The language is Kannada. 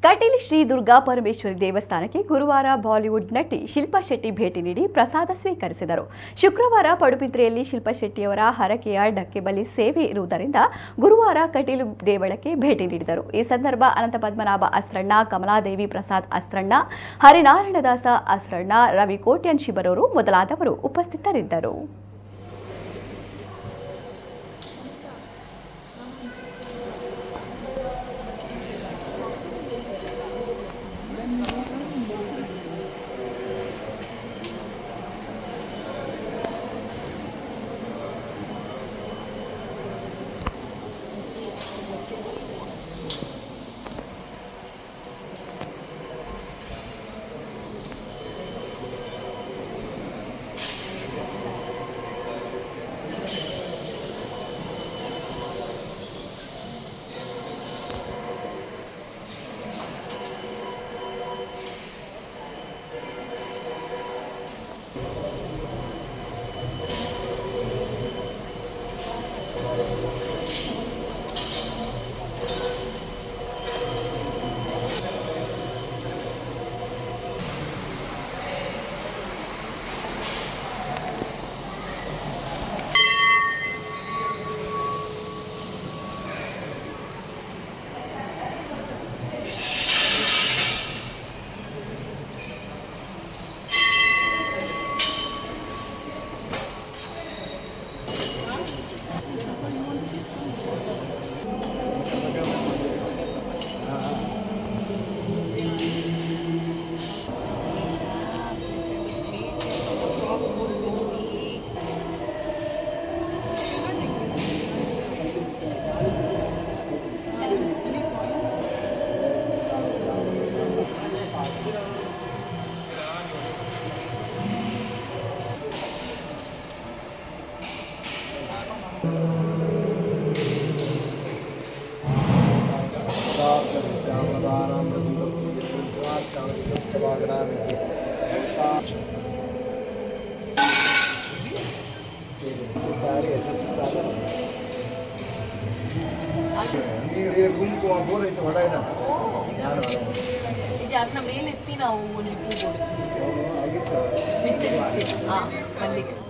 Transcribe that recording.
ಕಟೀಲ್ ಶ್ರೀ ದುರ್ಗಾ ಪರಮೇಶ್ವರಿ ದೇವಸ್ಥಾನಕ್ಕೆ ಗುರುವಾರ ಬಾಲಿವುಡ್ ನಟಿ ಶಿಲ್ಪಾ ಶೆಟ್ಟಿ ಭೇಟಿ ನೀಡಿ ಪ್ರಸಾದ ಸ್ವೀಕರಿಸಿದರು. ಶುಕ್ರವಾರ ಪಡುಬಿದ್ರೆಯಲ್ಲಿ ಶಿಲ್ಪಾ ಶೆಟ್ಟಿಯವರ ಹರಕೆಯ ಡಕ್ಕೆಬಲಿ ಸೇವೆ ಇರುವುದರಿಂದ ಗುರುವಾರ ಕಟೀಲು ದೇವಳಕ್ಕೆ ಭೇಟಿ ನೀಡಿದರು. ಈ ಸಂದರ್ಭ ಅನಂತ ಪದ್ಮನಾಭ ಅಸ್ರಣ್ಣ, ಕಮಲಾದೇವಿ ಪ್ರಸಾದ್ ಅಸ್ರಣ್ಣ, ಹರಿನಾರಾಯಣದಾಸ ಅಸ್ರಣ್ಣ, ರವಿ ಕೋಟ್ಯನ್ ಶಿಬರೂರು ಮೊದಲಾದವರು ಉಪಸ್ಥಿತರಿದ್ದರು. ಗುಂಪು ಹೊಡ ಮೇಲೆ ಎತ್ತಿ ನಾವು ಒಂದು ಪೂ ಕೊಡ್ತೀವಿ.